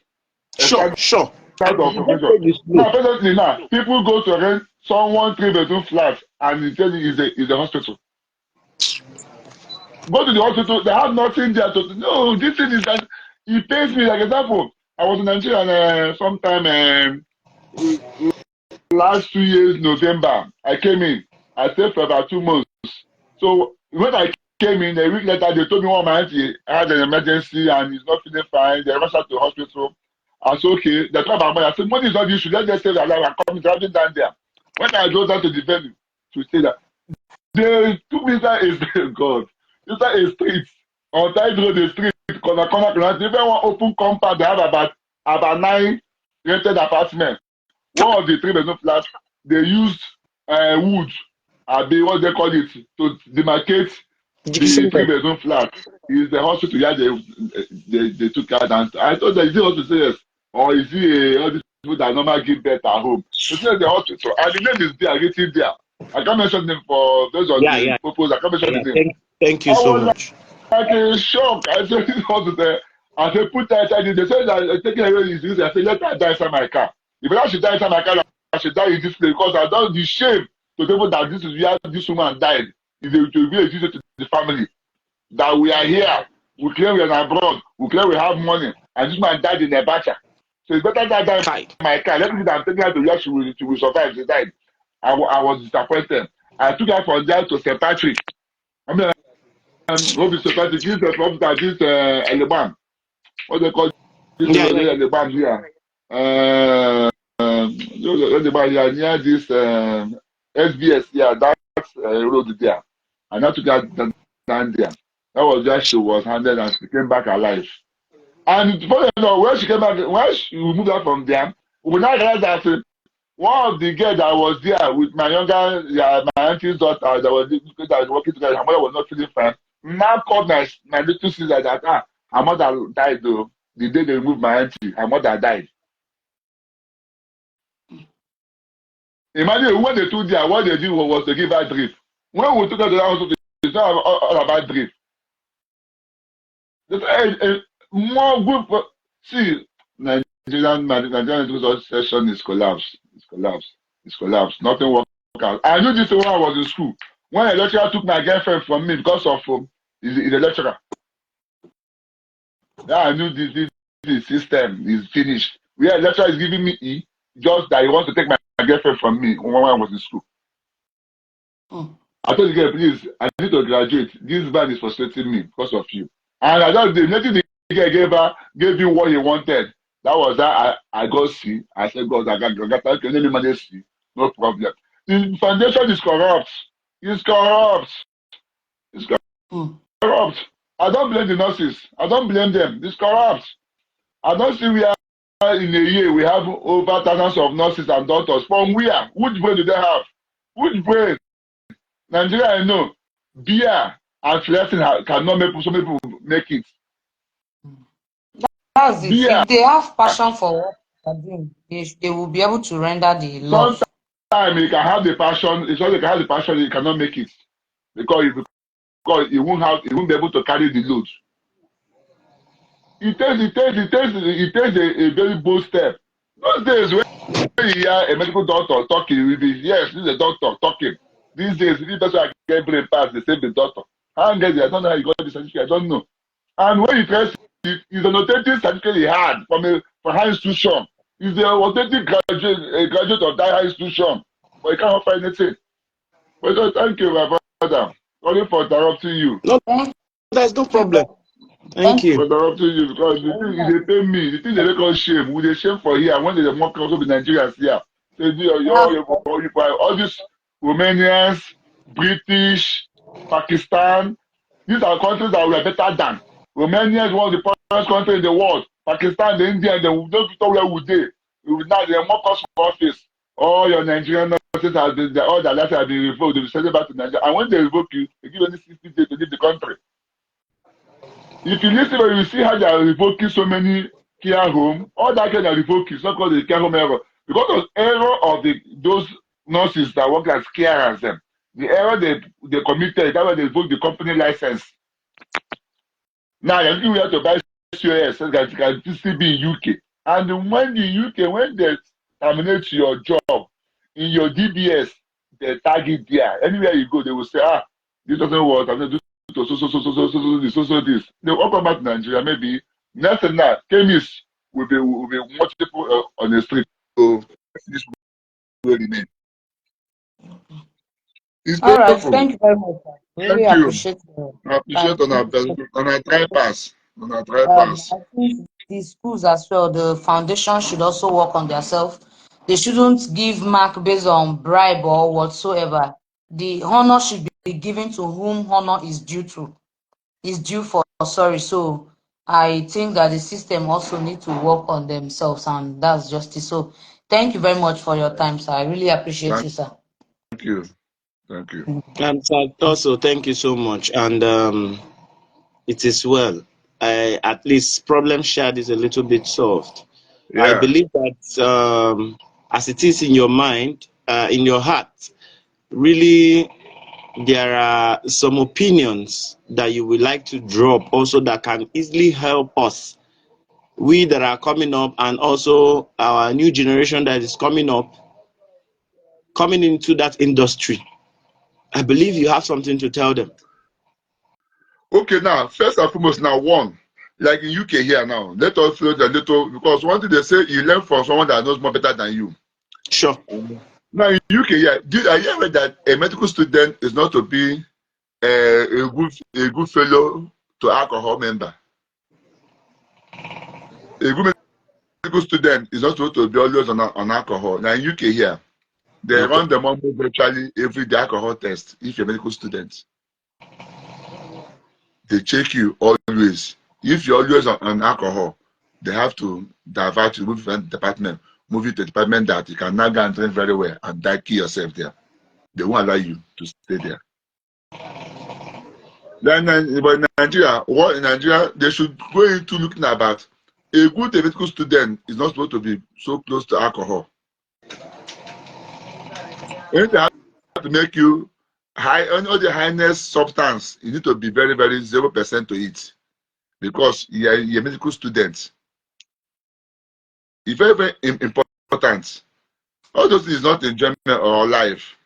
sure. And of the profession. usage is low. Now, presently now, people go to rent someone three-bedroom flat and he tells you is a hospital. Go to the hospital, they have nothing there to no, this thing is that it pays me. Like example, I was in Nigeria sometime last 2 years, November. I came in. I stayed for about 2 months. So when I came in, a week later, they told me one of my auntie had an emergency and he's not feeling fine. They rushed her to the hospital. I said, okay, they talk about money. I said, money is not the issue. Let's just save their life. I'm coming, driving down there. When I drove down to the venue to say that, they took me inside a God, inside a street, on Tide Road, a street, corner. Even one open compound, they have about 9 rented apartments. One of the three-bedroom flats, they used wood, what they call it, to demarcate the Disinfect. three-bedroom flat. Is the hospital where they took her down. I told them, is it hospital? Yes. Or is it all these people that normally give birth at home? They said the hospital. And the name is there, written there. I can't mention them for based on Yeah, the yeah, purpose. I can't mention yeah. the name. Thank you I so was much. like a shock. I said, this hospital. I said, put that inside it. They said that taking away is easy. I said, let her die inside my car. If I should die inside my car, I should die in this place because I don't the shame to people that this is where this woman died. It will be a duty to the family that we are here. We claim we are abroad. We claim we have money. And this man died in a bacha. So it's better that die in Kai. my car. Let me see that I'm taking her to where she will survive. She died. I was disappointed. I took her from there to St. Patrick. I mean, what is St. Patrick? This is from this Eleban. What they call this Yeah, yeah, Eleban here? Eleban here near this SBS. Yeah, that's road there. And I took her down there. That was where she was handled and she came back alive. And funny enough, when she came back, when she moved out from there, we now realized that one of the girls that was there with my my auntie's daughter that was working together, her mother was not feeling fine. Now called my little sister that her mother died though. The day they removed my auntie, her mother died. Imagine when they took there, what they did was to give her drip. When we took her to the hospital, it's not all about drip. They said, more good. See, Nigerian medical session is collapsed. It's collapsed. It's collapsed. Nothing worked out. I knew this when I was in school. When a lecturer took my girlfriend from me because of he's a lecturer. Yeah, I knew this system is finished. Where a lecturer is giving me E, just that he wants to take my girlfriend from me when I was in school. I told the girl, please, I need to graduate. This man is frustrating me because of you. And I just did nothing. The girl gave you what he wanted. That was that I got C. I said, God, I got let me manage C. No problem. The foundation is corrupt. It's corrupt. It's corrupt. I don't blame the nurses. I don't blame them. It's corrupt. I don't see we are in a year we have over thousands of nurses and doctors. From where? Which brain do they have? Which brain? Nigeria, I know. Beer and flirting cannot make some people make it. That's it. Beer. If they have passion for what they're doing, they will be able to render the love. Sometimes you can have the passion. It's not you can have the passion, you cannot make it because you won't be able to carry the load. It takes a very bold step. Those days when you hear a medical doctor talking, will be yes, this is a doctor talking. These days, this person I get brain pass, they say the doctor. How I don't know how you got this certificate, I don't know. And when you try it's an authentic certificate he had from high institution. He's the authentic graduate of that high institution. But you cannot find anything. But thank you, my brother. Sorry for interrupting you. No, there's no problem. Thank you. For interrupting you because the thing they pay me, the thing they make us shame. We they shame for here when they mock also the Nigerians here. They do all these Romanians, British, Pakistan. These are countries that we are better than. Romania is one of the poorest countries in the world. Pakistan, the India, they don't know where would they. Now they mock us for office. All your Nigerian nurses have been, all their lives have been revoked. They will send it back to Nigeria. And when they revoke you, they give only 60 days to leave the country. If you listen, you see how they are revoking so many care home. All that kind of revoking, it's not called the care home error. Because of error of those nurses that work as carers them. The error they committed, that's why they revoke the company license. Now you have to buy COS, so that you can still be in UK. And when when they terminate your job in your DBS, they tag it there. Anywhere you go, they will say, this doesn't work. I'm going to do so this. They will come back to Nigeria. Maybe next and that, chemists will be multiple on the street. So this will remain. It's All right, painful. thank you very much. Really Thank you. appreciate the I appreciate on our try pass. I think the schools as well, the foundation should also work on themselves. They shouldn't give mark based on bribe or whatsoever. The honor should be given to whom honor is due for. Sorry, so I think that the system also need to work on themselves, and that's justice. So thank you very much for your time, sir. I really appreciate you, sir. Thank you. Thank you. And also, thank you so much. And it is well. At least problem shared is a little bit solved. Yeah. I believe that as it is in your mind, in your heart, really there are some opinions that you would like to drop also that can easily help us, we that are coming up, and also our new generation that is coming up, coming into that industry. I believe you have something to tell them. Okay, now, first and foremost, now one, like in UK here now, let us float a little, because one thing they say, you learn from someone that knows more better than you. Sure. Now in UK here, I hear that a medical student is not to be a good fellow to alcohol member. A good medical student is not supposed to be always on alcohol. Now in UK here, they run them almost virtually every day alcohol test if you're a medical student. They check you always. If you're always on alcohol, they have to divert you, move to the department, move you to the department that you can now go and train very well and kill yourself there. They won't allow you to stay there. Then, but in Nigeria, they should go into looking about a good medical student is not supposed to be so close to alcohol. And they have to make you high on all the highness substance. You need to be very, very 0% to it. Because you're a medical student. It's very, very important. All those things is not enjoyment or life.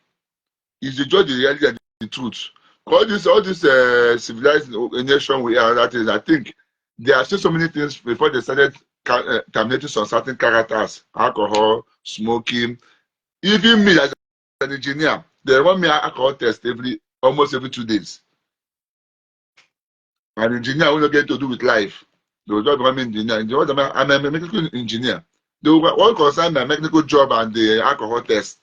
It's the joy, the reality, and the truth. All this civilized nation we are, that is, I think there are still so many things before they started terminating some certain characters, alcohol, smoking. Even me as an engineer, they run me alcohol test almost every 2 days. An engineer will not get to do with life. They will just run me engineer. I'm a mechanical engineer. They will all concern my mechanical job and the alcohol test.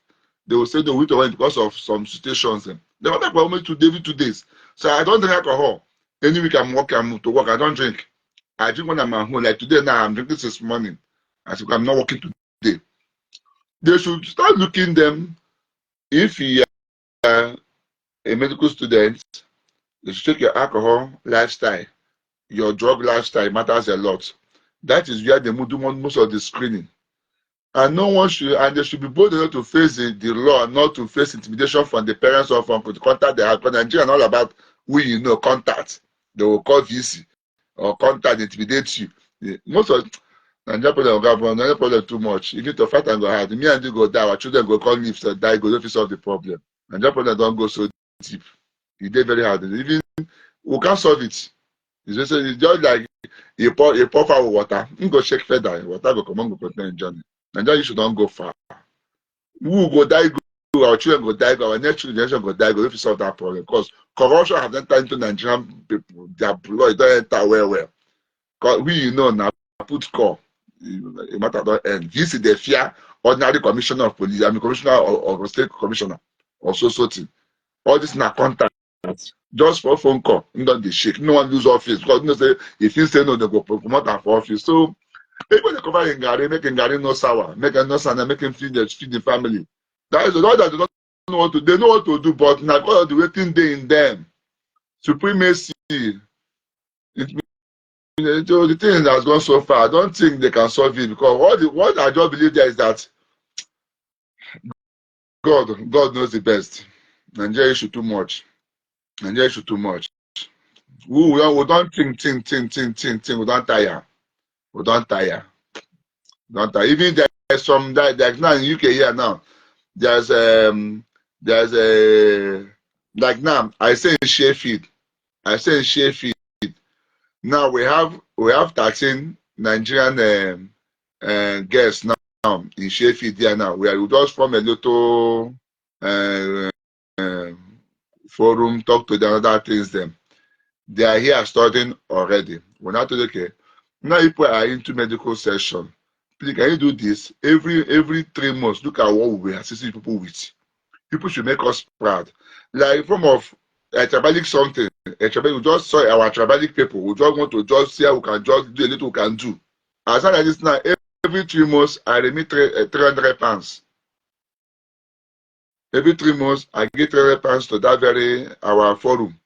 They will say they will wait because of some situations. They will make almost 2 days. So I don't drink alcohol. Any week I'm to work, I don't drink. I drink when I'm at home. Like today now, I'm drinking this morning. I said, I'm not working today. They should start looking them. If you are a medical student, you should check your alcohol lifestyle. Your drug lifestyle matters a lot. That is where they do most of the screening. And no one should, and they should be bold enough to face the law, not to face intimidation from the parents or from the contact they have. Because Nigeria is all about who contact. They will call VC or contact, intimidate you. Most of Nigeria problem too much. If you to fight and go hard, me and you go die, our children go call me if die, go don't solve the problem. Nigeria problem don't go so deep. It did very hard. Even we can't solve it. It's just like you pour fire with water. You go shake feather, water go come on, go contain journey. And then you should not go far. Who go die, go, our children go die, go, our next generation go die, go if you solve that problem. Because corruption has entered into Nigerian people, their blood don't enter well. Because we now put core. It matter don't end. This is the fear ordinary commissioner of police, commissioner or state commissioner or so thing. All this na contact. Just for phone call, not the shake. No one lose office because say if you say no, they go promote them for office. So people they cover in Gary, making Gary no sour, making no sour, making feed the family. That is all that they don't know what to. They know what to do, but now all the waiting day in them. Supremacy. The thing that has gone so far, I don't think they can solve it because what I just believe there is that God knows the best. Nigeria issue too much. Nigeria issue too much. We don't think. We don't tire. We don't tire. Even there's some like now in UK here now. There's a like now I say in Sheffield. Now we have 13 Nigerian guests now in Sheffield here now. We just form a little forum, talk to the other things them. They are here studying already. We're not okay. Now people are into medical session. Please, can you do this every 3 months? Look at what we are assisting people with. People should make us proud. Like form of a tribalic something. We just saw our tribalic people. We just want to just see how we can just do a little we can do. As long as this now, every 3 months I remit 300 pounds. Every 3 months I get 300 pounds to that very our forum.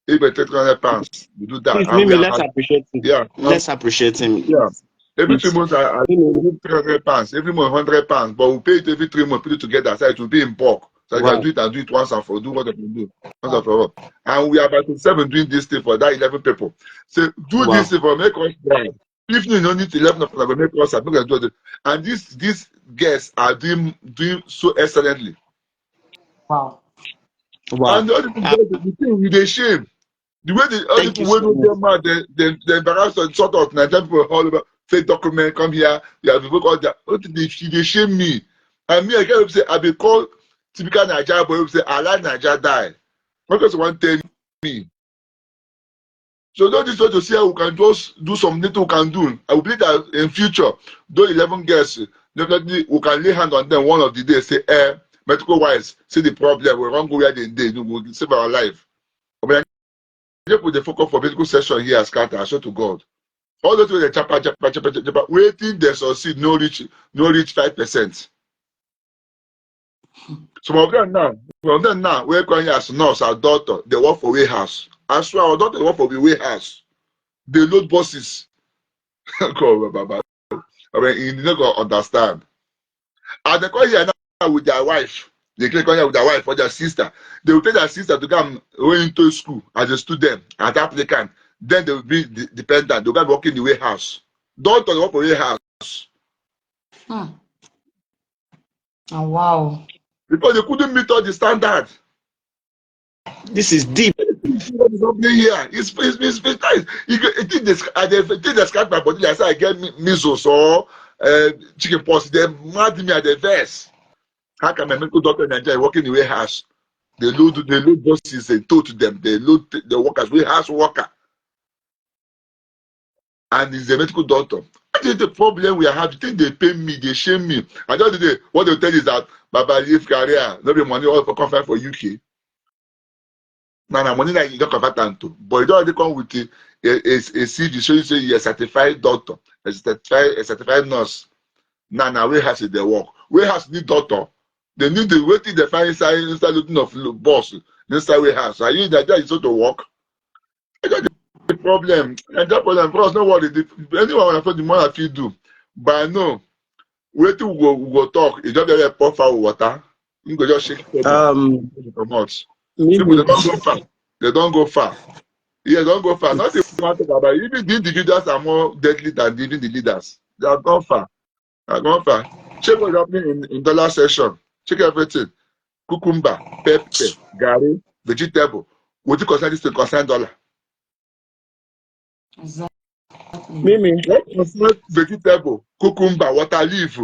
Even 300 pounds. We do that. Please, And maybe let's appreciate him. Yeah. Let's appreciate him. Yeah. Every Please. 3 months I give 300 pounds. Every month 100 pounds. But we pay it every 3 months, put it together. So it will be in bulk. So I can do it once and for do what I can do. Once and for all. And we are about 7 doing this thing for that 11 people. So do this thing for make us proud. If you don't need 11 of them, make us do it. And these guests are doing so excellently. Wow. And the other people they shame. The way the other people when they mad, they embarrass and sort of Nigerian people all over fake document come here. You have to work all that. They shame me. And me, I can't say I be called typical Nigerian boy who say I like Nigeria die. Because one tell me. So don't this way to see how we can just do some little we can do. I will believe that in future, those 11 guests, definitely we can lay hand on them one of the days, say, medical wise, see the problem, we won't go where they did, we will save our life. But I put the focus for medical session here as Carter, I swear to God. All those way the chapa, waiting they succeed, no reach 5%. Some of them now, we're going as nurse, our doctor, they work for warehouse. I swear our doctor work for the warehouse. They load buses. I mean, you not gonna understand. And they come here now with their wife. They come here with their wife or their sister. They will take their sister to come into school as a student, as applicant. Then they will be dependent. They will work in the warehouse. Doctor work for warehouse. Hmm. Oh, wow. Because they couldn't meet all the standards. This is deep. What is happening here? It's nice. It did describe my body. I said I get measles or chicken pox. They mad me at the verse. How can my medical doctor in Nigeria working in the warehouse? They load buses and tow to them. They load the workers, warehouse worker. And he's a medical doctor. I think the problem we are having, think they pay me, they shame me. And the other day, what they'll tell you is that Baba leave career, no be money all for conference for UK. Now money like you don't convert them to. But it already come with a CV showing say you're a certified doctor, a certified nurse. Now where has it they work? Where has the doctor? They need the waiting they find inside looking of boss inside warehouse. Are you in that is so to work? The problem, and that problem for us, no worry. Anyone when I thought the more I feel do, but no, wait till we go talk. It's just very pour for water. You go just shake it come out. People Maybe. they don't go far. They don't go far. Yeah, don't go far. Nothing matter about it. Even the individuals are more deadly than even the leaders. They are gone far. They are gone far. Check what's happening in dollar session. Check everything. Cucumber, pepper, garri, vegetable. What you concern this to concern dollar? Exactly. Mimi. What concern vegetable, cucumber, water leaf,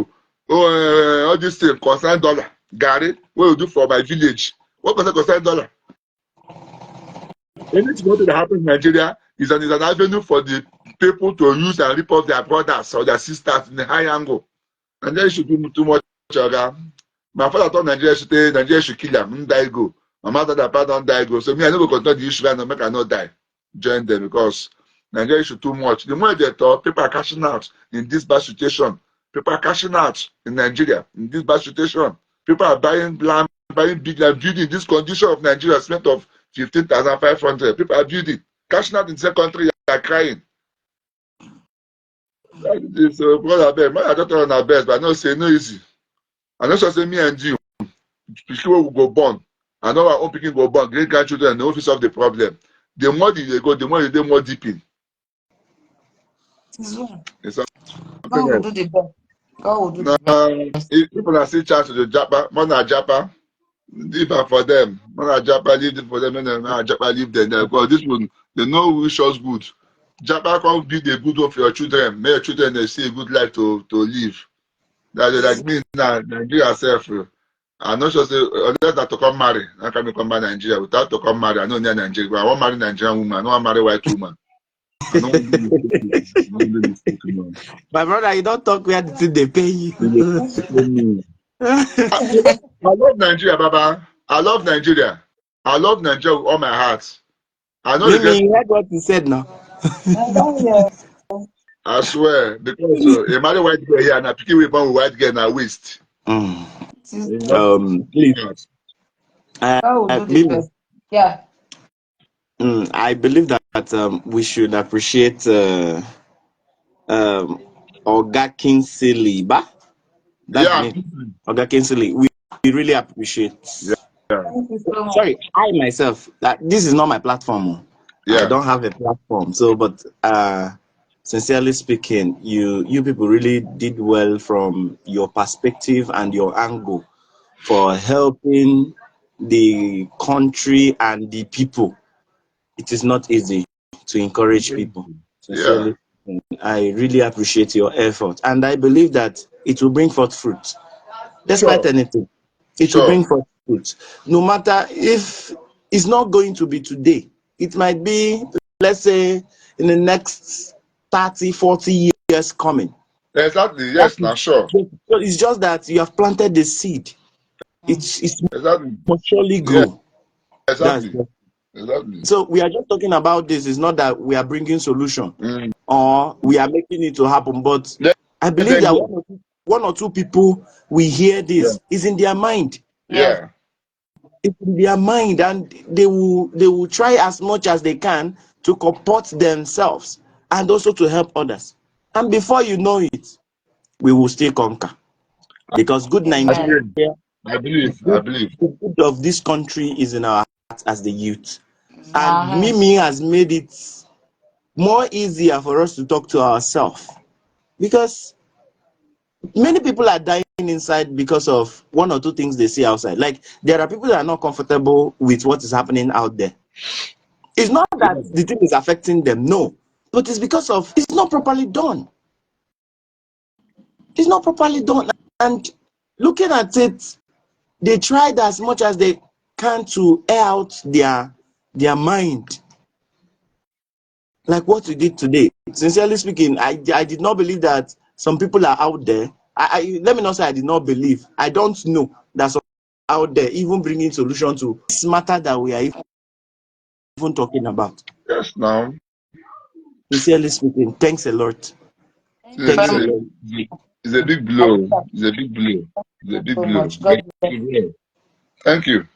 all these things concern dollar. Garri, what you do for my village? What concern dollar? Anything that happens in Nigeria is an avenue for the people to use and rip off their brothers or their sisters in a high angle. Nigeria should do too much. My father thought Nigeria should kill them, die go. My mother that father don't die go. So me, I never control the issue and make I not die. Join them because Nigeria should too much. The more they talk, people are cashing out in this bad situation. People are cashing out in Nigeria in this bad situation. People are buying land, buying big land, building this condition of Nigeria spent of 15,500. People are building, cashing out in the country, they are crying. So, brother, man, I don't know our best, but I know say no easy. I know say me and you, people will go born. I know our own people go born, great grandchildren, and the office of the problem. The more they go, the more they more deep in. It's well. It's God something will else. do the best. God will do Now, the best. if people are still chance to the Japa, man, Japa, leave it for them. Man, Japa, leave it for them, and then Japa, leave them. Because this one, they know wish us good. Japa can't be the good one for your children. Make your children they see a good life to live. That's like me now, Nigeria self. I'm not sure say unless that to come marry. I can come back Nigeria without to come marry. I know near Nigeria, but I want marry Nigerian woman. I don't want marry white woman. I don't want to do mistake. I don't do mistake, man. My brother, you don't talk where the thing they pay you. I love Nigeria, Baba. I love Nigeria. I love Nigeria with all my heart. I know they Mimi, get. you heard what he said now. I don't hear. I swear because a marry white girl here and I pick with white girl na waste. Mm. It is It's well. not Please, God will do the Mimi, best. Yeah. I believe that we should appreciate um, Oga Kingsley, ba? That's the yeah. name. Oga Kingsley. We really appreciate. Yeah. Thank you so much. Sorry, I myself, that this is not my platform. Oh. I Yeah. don't have a platform. So, but sincerely speaking, you people really did well from your perspective and your angle for helping the country and the people. It is not easy to encourage people. Yeah. Sincerely, I really appreciate your effort, and I believe that it will bring forth fruit. Despite Sure. anything, it will Sure. bring forth fruit. No matter if it's not going to be today, it might be, let's say, in the next 30, 40 years coming. Exactly. That Yes. is, Now sure. so it's just that you have planted the seed. It's Exactly. must surely Yeah. grow. That's Exactly. just, Exactly. so we are just talking about this. It's not that we are bringing solution Mm. or we are making it to happen, but Let I believe them that hear. one or two people we hear Yeah. this is in their mind. Yes. Yeah. It's in their mind, and they will try as much as they can to comport themselves and also to help others. And before you know it, we will still conquer, because good I Amen. Nigeria, believe. I believe. I good, believe. the good of this country is in our hearts as the youth. It's in And our hands. Mimi has made it more easier for us to talk to ourselves, because Many people are dying inside because of one or two things they see outside. Like there are people that are not comfortable with what is happening out there. It's not that the thing is affecting them, no, but it's because of it's not properly done. It's not properly done. And looking at it, they tried as much as they can to air out their mind, like what we did today. Sincerely speaking, I did not believe that some people are out there. I let me not say I did not believe. I don't know that some out there even bringing solution to this matter that we are even talking about. Yes, now. Sincerely speaking, thanks a lot. Thank you It's Thanks very a a, much. lot. it's a big I blow. really It's a big blow. It's a appreciate big so blow. much. God bless. Thank you.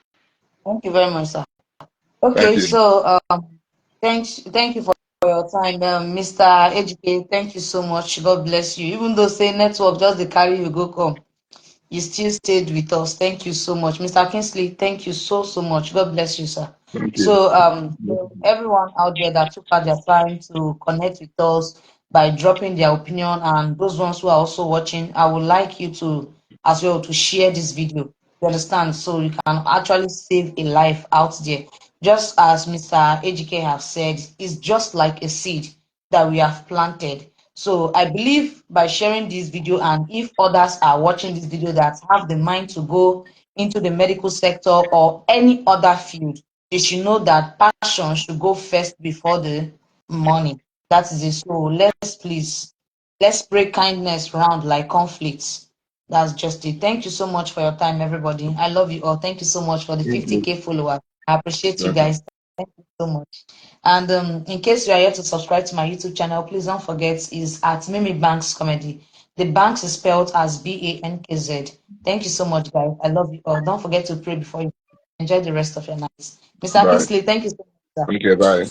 Thank you very much, sir. Thank Okay, you. so thank you for your time, Mr. Ejike. Thank you so much. God bless you. Even though say network just the carry you go come, you still stayed with us. Thank you so much, Mr. Kingsley. Thank you so much. God bless you, sir. Thank you. So everyone out there that took out their time to connect with us by dropping their opinion, and those ones who are also watching, I would like you to as well to share this video. You understand? So you can actually save a life out there. Just as Mr. Ejike have said, it's just like a seed that we have planted. So I believe by sharing this video, and if others are watching this video that have the mind to go into the medical sector or any other field, they should know that passion should go first before the money. That is it. So let's break kindness round like conflicts. That's just it. Thank you so much for your time, everybody. I love you all. Thank you so much for the Thank you. 50K followers. I appreciate you Okay. guys. Thank you so much. And in case you are yet to subscribe to my YouTube channel, please don't forget is at Mimi Bankz Comedy. The Bankz is spelled as Bankz. Thank you so much, guys. I love you all. Don't forget to pray before you enjoy the rest of your night. Mr. Bye. Kingsley, thank you so much, sir. Okay, bye.